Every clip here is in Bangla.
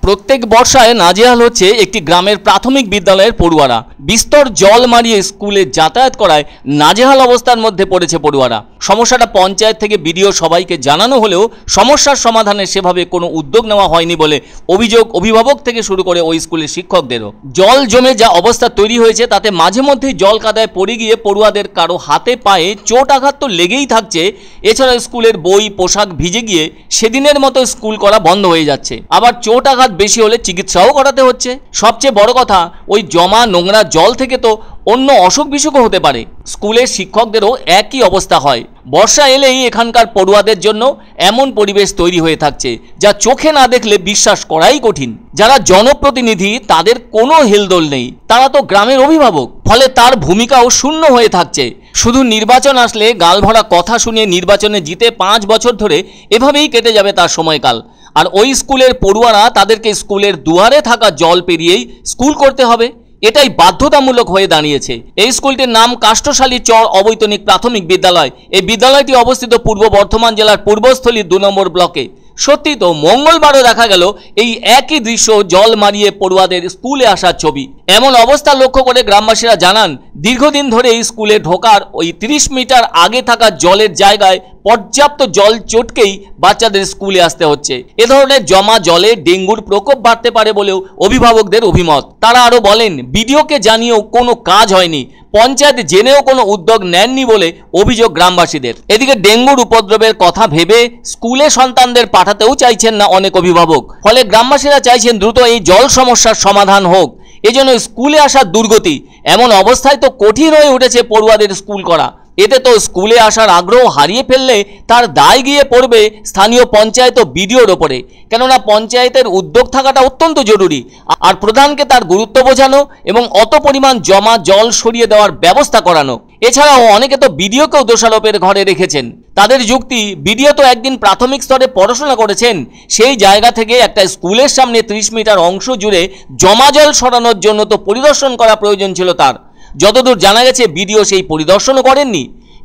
প্রত্যেক বর্ষায় নাজেহাল হচ্ছে একটি গ্রামের প্রাথমিক বিদ্যালয়ের পড়ুয়ারা। বিস্তর জল মারিয়ে স্কুলে যাতায়াত করায় নাজেহাল অবস্থার মধ্যে পড়েছে পড়ুয়ারা। সমস্যাটা পঞ্চায়েত থেকে বিডিও সবাইকে জানানো হলেও সমস্যার সমাধানে সেভাবে কোনো উদ্যোগ নেওয়া হয়নি বলে অভিযোগ অভিভাবক থেকে শুরু করে ওই স্কুলের শিক্ষকদেরও। জল জমে যা অবস্থা তৈরি হয়েছে তাতে মাঝে মধ্যেই জল কাদায় পড়ে গিয়ে পড়ুয়াদের কারো হাতে পায়ে চোট আঘাত তো লেগেই থাকছে। এছাড়া স্কুলের বই পোশাক ভিজে গিয়ে সেদিনের মতো স্কুল করা বন্ধ হয়ে যাচ্ছে। আবার চোট আঘাত বেশি হলে চিকিৎসাও করাতে হচ্ছে। সবচেয়ে বড় কথা, ওই জমা নোংরা জল থেকে তো অন্য অসুখ বিসুখও হতে পারে। স্কুলের শিক্ষকদেরও একই অবস্থা হয়। বর্ষা এলেই এখানকার পড়ুয়াদের জন্য এমন পরিবেশ তৈরি হয়ে থাকছে যা চোখে না দেখলে বিশ্বাস করাই কঠিন। যারা জনপ্রতিনিধি তাদের কোনো হেলদোল নেই, তারা তো গ্রামের অভিভাবক, ফলে তার ভূমিকাও শূন্য হয়ে থাকছে। শুধু নির্বাচন আসলে গালভরা কথা শুনিয়ে নির্বাচনে জিতে 5 বছর ধরে এভাবেই কেটে যাবে তার সময়কাল। আর ওই স্কুলের পড়ুয়ারা তাদেরকে স্কুলের দুয়ারে থাকা জল পেরিয়েই স্কুল করতে হবে, এটাই বাধ্যতামূলক হয়ে দাঁড়িয়েছে। এই স্কুলটির নাম কাষ্ঠশালী চর অবৈতনিক প্রাথমিক বিদ্যালয়। এই বিদ্যালয়টি অবস্থিত পূর্ব বর্ধমান জেলার পূর্বস্থলী 2 নম্বর ব্লকে। সত্যি তো মঙ্গলবারও দেখা গেল এই একই দৃশ্য, জল মারিয়ে পড়ুয়াদের স্কুলে আসার ছবি। এমন অবস্থা লক্ষ্য করে গ্রামবাসীরা জানান, দীর্ঘদিন ধরে এই স্কুলে ঢোকার ওই 30 মিটার আগে থাকা জলের জায়গায় পর্যাপ্ত জল চটকেই বাচ্চাদের স্কুলে আসতে হচ্ছে। এ ধরনের জমা জলে ডেঙ্গুর প্রকোপ বাড়তে পারে বলেও অভিভাবকদের অভিমত। তারা আরও বলেন, বিডিওকে জানিয়েও কোনো কাজ হয়নি, পঞ্চায়েত জেনেও কোনো উদ্যোগ নেননি বলে অভিযোগ গ্রামবাসীদের। এদিকে ডেঙ্গুর উপদ্রবের কথা ভেবে স্কুলে সন্তানদের পাঠাতেও চাইছেন না অনেক অভিভাবক। ফলে গ্রামবাসীরা চাইছেন দ্রুত এই জল সমস্যার সমাধান হোক। এজন্য স্কুলে আসার দুর্গতি। এমন অবস্থায় তো কঠিন হয়ে উঠেছে পড়ুয়াদের স্কুল করা। এতে তো স্কুলে আসার আগ্রহ হারিয়ে ফেললে তার দায় গিয়ে পড়বে স্থানীয় পঞ্চায়েত ও বিডিওর ওপরে। কেননা পঞ্চায়েতের উদ্যোগ থাকাটা অত্যন্ত জরুরি, আর প্রধানকে তার গুরুত্ব বোঝানো এবং অত পরিমাণ জমা জল সরিয়ে দেওয়ার ব্যবস্থা করানো। এছাড়াও অনেকে তো বিডিওকেও দোষারোপের ঘরে রেখেছেন। তাদের যুক্তি, বিডিও তো একদিন প্রাথমিক স্তরে পড়াশোনা করেছেন, সেই জায়গা থেকে একটা স্কুলের সামনে 30 মিটার অংশ জুড়ে জমা জল সরানোর জন্য তো পরিদর্শন করা প্রয়োজন ছিল তার। যতদূর জানা গেছে বিডিও সেই পরিদর্শনও করেননি।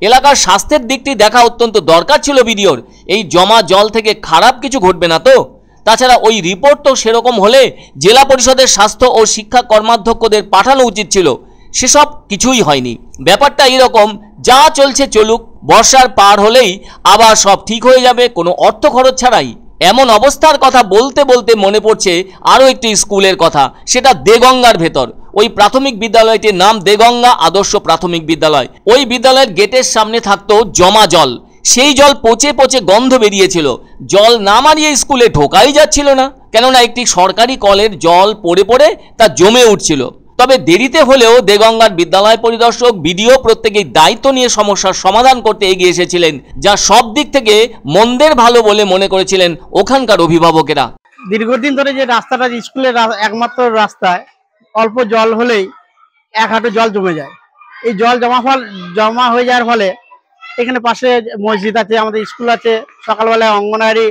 এলাকার স্বাস্থ্যের দিকটি দেখা অত্যন্ত দরকার ছিল বিডিওর। এই জমা জল থেকে খারাপ কিছু ঘটবে না তো? তাছাড়া ওই রিপোর্ট তো সেরকম হলে জেলা পরিষদের স্বাস্থ্য ও শিক্ষা কর্মাধ্যক্ষদের পাঠানো উচিত ছিল। সেসব কিছুই হয়নি। ব্যাপারটা এরকম, যা চলছে চলুক, বর্ষার পার হলেই আবার সব ঠিক হয়ে যাবে কোনো অর্থ খরচ ছাড়াই। এমন অবস্থার কথা বলতে বলতে মনে পড়ছে আরও একটি স্কুলের কথা, সেটা দেগঙ্গার ভেতর। ওই প্রাথমিক বিদ্যালয়টির নাম দেগঙ্গা আদর্শ প্রাথমিক বিদ্যালয়। ওই বিদ্যালয়ের গেটের সামনে থাকতো জমা জল। সেই জল পচে পচে গন্ধ বেরিয়েছিল। জল না মারিয়ে স্কুলে ঢোকাই যাচ্ছিল না, কেননা একটি সরকারি কলের জল পড়ে পড়ে তা জমে উঠছিল। তবে দেরিতে হলেও দেগঙ্গার বিদ্যালয় পরিদর্শক, বিডিও প্রত্যেকেই দায়িত্ব নিয়ে সমস্যার সমাধান করতে এগিয়ে এসেছিলেন, যা সব দিক থেকে মন্দের ভালো বলে মনে করেছিলেন ওখানকার অভিভাবকেরা। দীর্ঘদিন ধরে যে রাস্তাটা স্কুলের একমাত্র রাস্তায় অল্প জল হলেই 1 হাঁটু জল জমে যায়। এই জল জমা হয়ে যাওয়ার ফলে এখানে পাশে মসজিদ আছে, আমাদের স্কুল আছে, সকালবেলায় অঙ্গনওয়াড়ি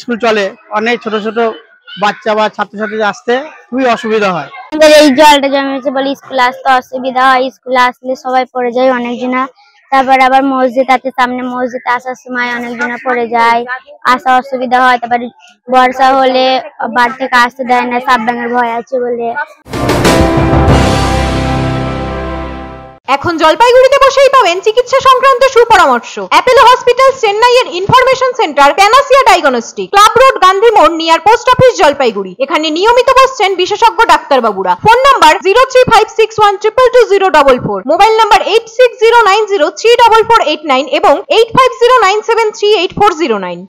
স্কুল চলে, অনেক ছোট ছোট বাচ্চা বা ছাত্রছাত্রী আসতে খুবই অসুবিধা হয়। এই জলটা জমেছে বলে স্কুলে আসতে অসুবিধা হয়। স্কুলে আসলে সবাই পড়ে যায় অনেকজনা। তারপর আবার মসজিদ আছে সামনে, মসজিদে আসার সময় অনেকজনা পড়ে যায়, আসা অসুবিধা হয়। তারপরে বর্ষা হলে বাড়ি থেকে আসতে দেয় না, সাপ ব্যাঙের ভয় আছে বলে। এখন জলপাইগুড়িতে বসেই পাবেন চিকিৎসা সংক্রান্ত সুপরামর্শ। অ্যাপোলো হসপিটাল চেন্নাই এর information centre panacea diagnostic, club road, Gandhi মোড়, নিয়ার পোস্ট অফিস, জলপাইগুড়ি। এখানে নিয়মিত বসছেন বিশেষজ্ঞ ডাক্তারবাবুরা। ফোন নাম্বার 0356120044, মোবাইল নাম্বার 8609034489 এবং 8509738409।